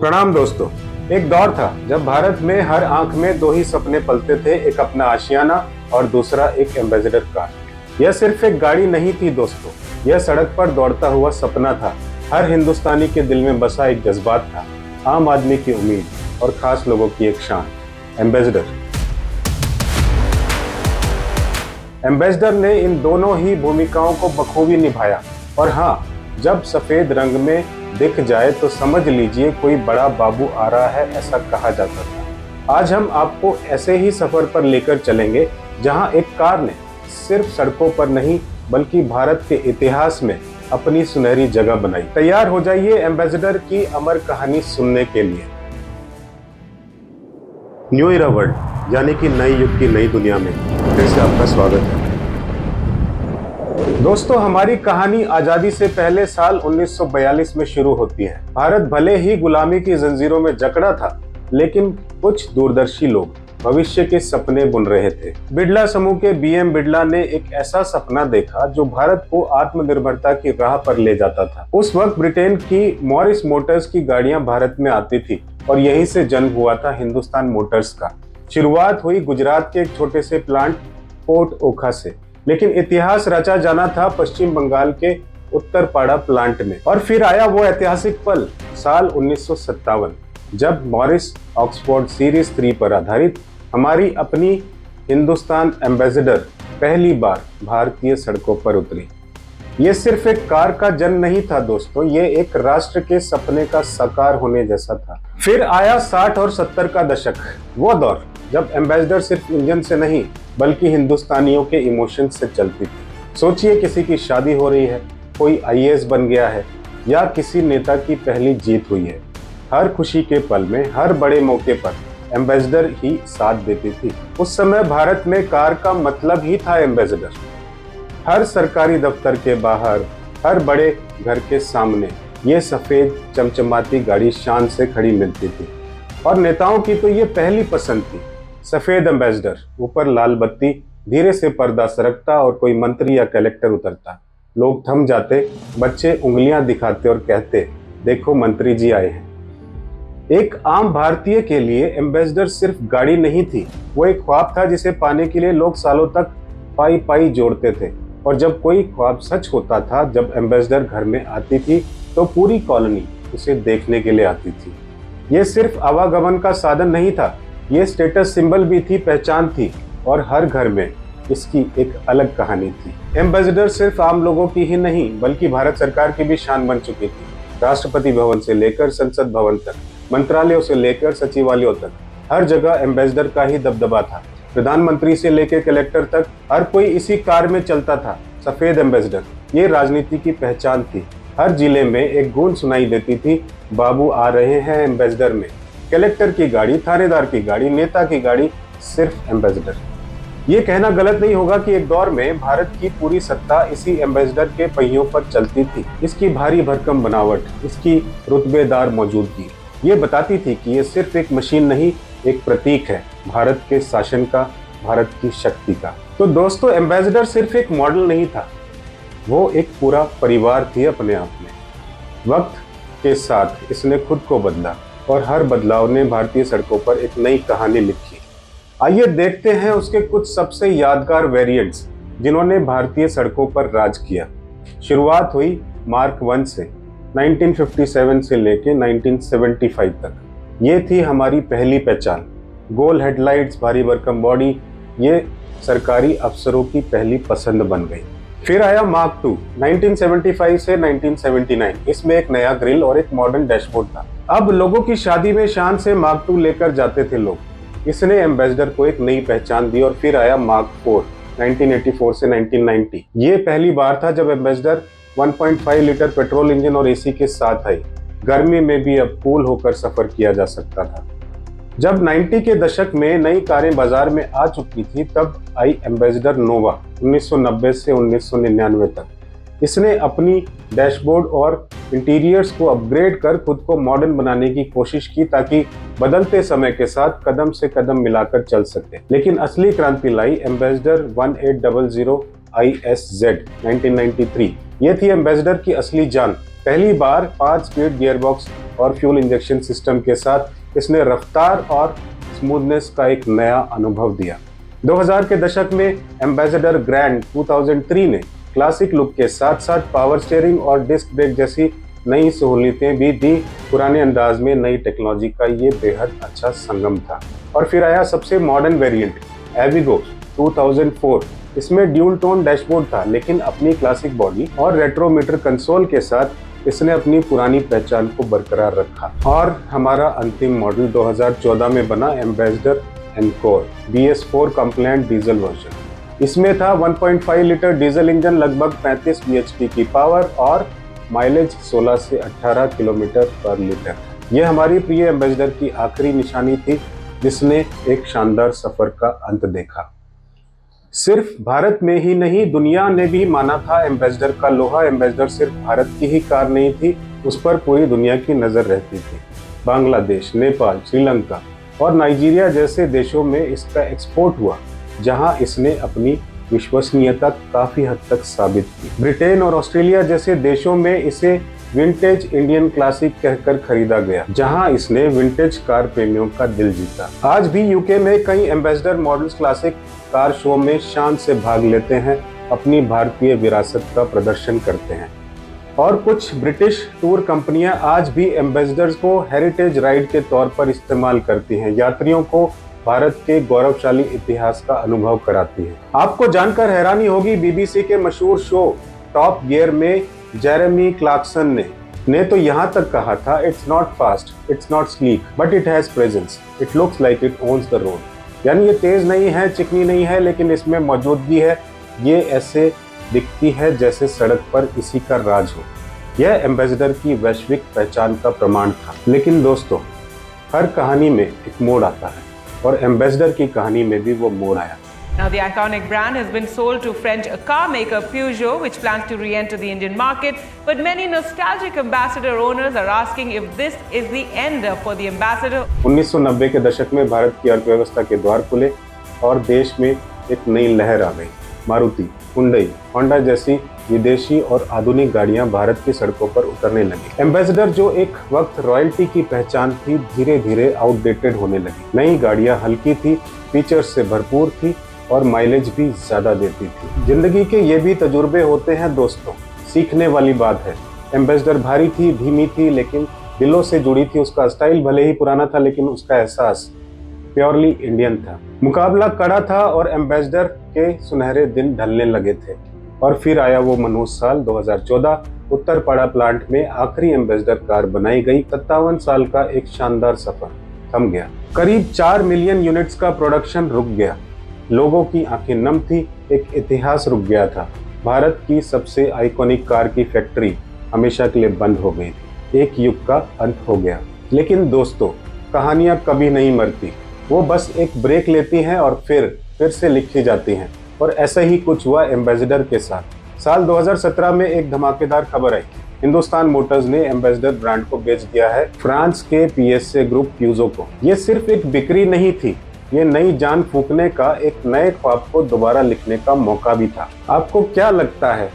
प्रणाम दोस्तों। एक दौर था जब भारत में हर आंख में दो ही सपने पलते थे, एक अपना आशियाना और दूसरा एक एम्बेसडर कार। यह सिर्फ एक गाड़ी नहीं थी दोस्तों, यह सड़क पर दौड़ता हुआ सपना था। हर हिंदुस्तानी के दिल में बसा एक जज्बात था, आम आदमी की उम्मीद और खास लोगों की एक शान, एम्बेसडर। एम्बेसडर ने इन दोनों ही भूमिकाओं को बखूबी निभाया। और हाँ, जब सफेद रंग में दिख जाए तो समझ लीजिए कोई बड़ा बाबू आ रहा है, ऐसा कहा जाता था। आज हम आपको ऐसे ही सफर पर लेकर चलेंगे जहां एक कार ने सिर्फ सड़कों पर नहीं बल्कि भारत के इतिहास में अपनी सुनहरी जगह बनाई। तैयार हो जाइए एम्बेसडर की अमर कहानी सुनने के लिए। न्यू ईरा वर्ल्ड यानी कि नए युग की नई दुनिया में फिर से आपका स्वागत है। दोस्तों, हमारी कहानी आजादी से पहले साल 1942 में शुरू होती है। भारत भले ही गुलामी की जंजीरों में जकड़ा था, लेकिन कुछ दूरदर्शी लोग भविष्य के सपने बुन रहे थे। बिड़ला समूह के बीएम बिड़ला ने एक ऐसा सपना देखा जो भारत को आत्मनिर्भरता की राह पर ले जाता था। उस वक्त ब्रिटेन की मॉरिस मोटर्स की गाड़ियां भारत में आती थी और यहीं से जन्म हुआ था हिंदुस्तान मोटर्स का। शुरुआत हुई गुजरात के एक छोटे से प्लांट पोर्ट ओखा से, लेकिन इतिहास रचा जाना था पश्चिम बंगाल के उत्तरपाड़ा प्लांट में। और फिर आया वो ऐतिहासिक पल, साल 1957, जब मॉरिस ऑक्सफोर्ड सीरीज 3 पर आधारित हमारी अपनी हिंदुस्तान एम्बेसडर पहली बार भारतीय सड़कों पर उतरी। ये सिर्फ एक कार का जन्म नहीं था दोस्तों, ये एक राष्ट्र के सपने का साकार होने जैसा था। फिर आया 60 और 70 का दशक, वो दौर जब एम्बेसडर सिर्फ इंजन से नहीं बल्कि हिंदुस्तानियों के इमोशन से चलती थी। सोचिए, किसी की शादी हो रही है, कोई आईएएस बन गया है या किसी नेता की पहली जीत हुई है, हर खुशी के पल में, हर बड़े मौके पर एम्बेसडर ही साथ देती थी। उस समय भारत में कार का मतलब ही था एम्बेसडर। हर सरकारी दफ्तर के बाहर, हर बड़े घर के सामने ये सफेद चमचमाती गाड़ी शान से खड़ी मिलती थी। और नेताओं की तो ये पहली पसंद थी, सफेद एम्बेसडर, ऊपर लाल बत्ती, धीरे से पर्दा सरकता और कोई मंत्री या कलेक्टर उतरता। लोग थम जाते, बच्चे उंगलियां दिखाते और कहते, देखो मंत्री जी आए हैं। एक आम भारतीय के लिए एम्बेसडर सिर्फ गाड़ी नहीं थी, वो एक ख्वाब था जिसे पाने के लिए लोग सालों तक पाई पाई जोड़ते थे। और जब कोई ख्वाब सच होता था, जब एम्बेसडर घर में आती थी, तो पूरी कॉलोनी उसे देखने के लिए आती थी। ये सिर्फ आवागमन का साधन नहीं था, ये स्टेटस सिंबल भी थी, पहचान थी। और हर घर में इसकी एक अलग कहानी थी। एम्बेसडर सिर्फ आम लोगों की ही नहीं बल्कि भारत सरकार की भी शान बन चुकी थी। राष्ट्रपति भवन से लेकर संसद भवन तक, मंत्रालयों से लेकर सचिवालयों तक, हर जगह एम्बेसडर का ही दबदबा था। प्रधानमंत्री से लेकर कलेक्टर तक हर कोई इसी कार में चलता था। सफेद एम्बेसडर ये राजनीति की पहचान थी। हर जिले में एक गूंज सुनाई देती थी, बाबू आ रहे हैं एम्बेसडर में। कलेक्टर की गाड़ी, थानेदार की गाड़ी, नेता की गाड़ी, सिर्फ एम्बेसडर। ये कहना गलत नहीं होगा कि एक दौर में भारत की पूरी सत्ता इसी एम्बेसडर के पहियों पर चलती थी। इसकी भारी भरकम बनावट, इसकी रुतबेदार मौजूदगी ये बताती थी कि ये सिर्फ एक मशीन नहीं, एक प्रतीक है भारत के शासन का, भारत की शक्ति का। तो दोस्तों, एम्बेसडर सिर्फ एक मॉडल नहीं था, वो एक पूरा परिवार थी अपने आप में। वक्त के साथ इसने खुद को बदला और हर बदलाव ने भारतीय सड़कों पर एक नई कहानी लिखी। आइए देखते हैं उसके कुछ सबसे यादगार वेरिएंट्स जिन्होंने भारतीय सड़कों पर राज किया। शुरुआत हुई मार्क 1 से 1957 से लेके 1975 तक। ये थी हमारी पहली पहचान। गोल हेडलाइट्स, भारी भरकम बॉडी, ये सरकारी अफसरों की पहली पसंद बन गई। फिर आया मार्क 2 1975 से 1979। इसमें एक नया ग्रिल और एक मॉडर्न डैशबोर्ड था। अब लोगों की शादी में शान से मार्क 2 लेकर जाते थे लोग। इसने एम्बेसडर को एक नई पहचान दी। और फिर आया मार्क 4 1984 से 1990। ये पहली बार था जब एम्बेसडर 1.5 लीटर पेट्रोल इंजन और एसी के साथ आई। गर्मी में भी अब कूल होकर सफर किया जा सकता था। जब 90 के दशक में नई कारें बाजार में आ चुकी थी, तब आई एम्बेसडर नोवा 1990 से 1999 तक। इसने अपनी डैशबोर्ड और इंटीरियर्स को अपग्रेड कर खुद को मॉडर्न बनाने की कोशिश की ताकि बदलते समय के साथ कदम से कदम मिलाकर चल सके। लेकिन असली क्रांति लाई एम्बेसडर 1800 ISZ 1993। ये थी एम्बेसडर की असली जान। पहली बार 5 स्पीड गियरबॉक्स और फ्यूल इंजेक्शन सिस्टम के साथ इसने रफ्तार और स्मूथनेस का एक नया अनुभव दिया। 2000 के दशक में एम्बेसडर ग्रैंड 2003 ने क्लासिक लुक के साथ साथ पावर स्टीयरिंग और डिस्क ब्रेक जैसी नई सहूलियतें भी दी। पुराने अंदाज में नई टेक्नोलॉजी का ये बेहद अच्छा संगम था। और फिर आया सबसे मॉडर्न वेरिएंट एविगो 2004। इसमें ड्यूल टोन डैशबोर्ड था, लेकिन अपनी क्लासिक बॉडी और रेट्रोमीटर कंसोल के साथ इसने अपनी पुरानी पहचान को बरकरार रखा। और हमारा अंतिम मॉडल 2014 में बना ambassador encore BS4 compliant diesel version. इसमें था 1.5 लीटर डीजल इंजन, लगभग 35 bhp की पावर और माइलेज 16 से 18 किलोमीटर पर लीटर। यह हमारी प्रिय एम्बेसडर की आखिरी निशानी थी, जिसने एक शानदार सफर का अंत देखा। सिर्फ भारत में ही नहीं, दुनिया ने भी माना था एम्बेसडर का लोहा। एम्बेसडर सिर्फ भारत की ही कार नहीं थी, उस पर पूरी दुनिया की नजर रहती थी। बांग्लादेश, नेपाल, श्रीलंका और नाइजीरिया जैसे देशों में इसका एक्सपोर्ट हुआ, जहां इसने अपनी विश्वसनीयता काफी हद तक साबित की। ब्रिटेन और ऑस्ट्रेलिया जैसे देशों में इसे विंटेज इंडियन क्लासिक कहकर खरीदा गया, जहां इसने विंटेज कार प्रेमियों का दिल जीता। आज भी यूके में कई ambassador models classic car show में शान से भाग लेते हैं, अपनी भारतीय विरासत का प्रदर्शन करते हैं। और कुछ ब्रिटिश टूर कंपनियां आज भी एम्बेसडर्स को हेरिटेज राइड के तौर पर इस्तेमाल करती हैं, यात्रियों को भारत के गौरवशाली इतिहास का अनुभव कराती है। आपको जानकर हैरानी होगी, BBC के मशहूर शो टॉप गियर में जेरेमी क्लार्कसन ने तो यहाँ तक कहा था, it's not fast, it's not sleek, but it has presence, it looks like it owns the road. यानी ये तेज नहीं है, चिकनी नहीं है, लेकिन इसमें मौजूदगी है। ये ऐसे दिखती है जैसे सड़क पर इसी का राज हो। यह एम्बेसडर की वैश्विक पहचान का प्रमाण था। लेकिन दोस्तों, हर कहानी में एक मोड़ आता है, और एम्बेसडर की कहानी में भी वो मोड़ आया। Now, the iconic brand has been sold to French car maker Peugeot, which plans to re-enter the Indian market. But many nostalgic Ambassador owners are asking if this is the end for the Ambassador. 1990 के दशक में भारत की अर्थव्यवस्था के द्वार खुले और देश में एक नई लहर आ गई। मारुति, हुंडई, होंडा जैसी विदेशी और आधुनिक गाड़ियां भारत की सड़कों पर उतरने लगी। एम्बेसडर, जो एक वक्त रॉयल्टी की पहचान थी, धीरे धीरे आउटडेटेड होने लगी। नई गाड़ियां हल्की थी, फीचर्स से भरपूर थी और माइलेज भी ज्यादा देती थी। जिंदगी के ये भी तजुर्बे होते हैं दोस्तों, सीखने वाली बात है। एम्बेसडर भारी थी, धीमी थी, लेकिन दिलों से जुड़ी थी। उसका स्टाइल भले ही पुराना था, लेकिन उसका एहसास प्योरली इंडियन था। मुकाबला कड़ा था और एम्बेसडर के सुनहरे दिन ढलने लगे थे। और फिर आया वो मनहूस साल 2014। उत्तरपाड़ा प्लांट में आखिरी एम्बेसडर कार बनाई गई। 57 साल का एक शानदार सफर थम गया। करीब 4 मिलियन यूनिट्स का प्रोडक्शन रुक गया। लोगों की आंखें नम थी, एक इतिहास रुक गया था। भारत की सबसे आइकॉनिक कार की फैक्ट्री हमेशा के लिए बंद हो गई थी। एक युग का अंत हो गया। लेकिन दोस्तों, कहानियां कभी नहीं मरती, वो बस एक ब्रेक लेती हैं और फिर से लिखी जाती हैं। और ऐसा ही कुछ हुआ एम्बेसडर के साथ। साल 2017 में एक धमाकेदार खबर आई। हिंदुस्तान मोटर्स ने एम्बेसडर ब्रांड को बेच दिया है फ्रांस के PSA ग्रुप प्यूजो को। ये सिर्फ एक बिक्री नहीं थी, ये नई जान फूंकने का, एक नए ख्वाब को दोबारा लिखने का मौका भी था। आपको क्या लगता है,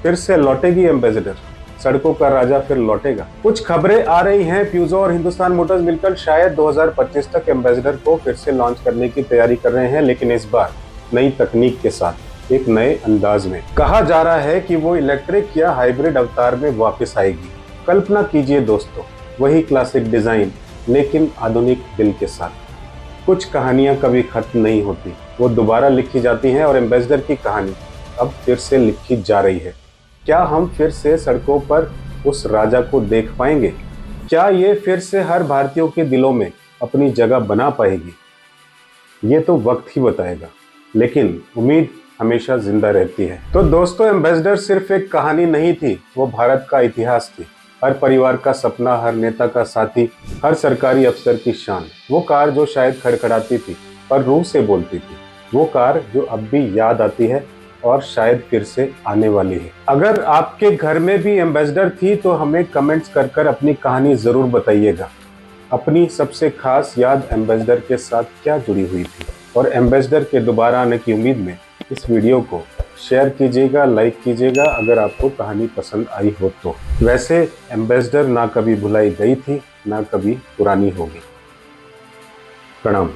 फिर से लौटेगी एम्बेसडर? सड़कों का राजा फिर लौटेगा? कुछ खबरें आ रही हैं, प्यूजो और हिंदुस्तान मोटर्स मिलकर शायद 2025 तक एम्बेसडर को फिर से लॉन्च करने की तैयारी कर रहे हैं, लेकिन इस बार नई तकनीक के साथ, एक नए अंदाज में। कहा जा रहा है कि वो इलेक्ट्रिक या हाइब्रिड अवतार में वापस आएगी। कल्पना कीजिए दोस्तों, वही क्लासिक डिजाइन, लेकिन आधुनिक दिल के साथ। कुछ कहानियां कभी खत्म नहीं होती, वो दोबारा लिखी जाती हैं, और एम्बेसडर की कहानी अब फिर से लिखी जा रही है। क्या हम फिर से सड़कों पर उस राजा को देख पाएंगे? क्या ये फिर से हर भारतीयों के दिलों में अपनी जगह बना पाएगी? ये तो वक्त ही बताएगा, लेकिन उम्मीद हमेशा जिंदा रहती है। तो दोस्तों, एम्बेसडर सिर्फ एक कहानी नहीं थी, वो भारत का इतिहास थी। हर परिवार का सपना, हर नेता का साथी, हर सरकारी अफसर की शान। वो कार जो शायद खड़खड़ाती थी पर रूह से बोलती थी। वो कार जो अब भी याद आती है और शायद फिर से आने वाली है। अगर आपके घर में भी एम्बेसडर थी तो हमें कमेंट्स कर अपनी कहानी जरूर बताइएगा। अपनी सबसे खास याद एम्बेसडर के साथ क्या जुड़ी हुई थी? और एम्बेसडर के दोबारा आने की उम्मीद में इस वीडियो को शेयर कीजिएगा, लाइक कीजिएगा अगर आपको कहानी पसंद आई हो तो। वैसे एम्बेसडर ना कभी भुलाई गई थी, ना कभी पुरानी होगी। प्रणाम।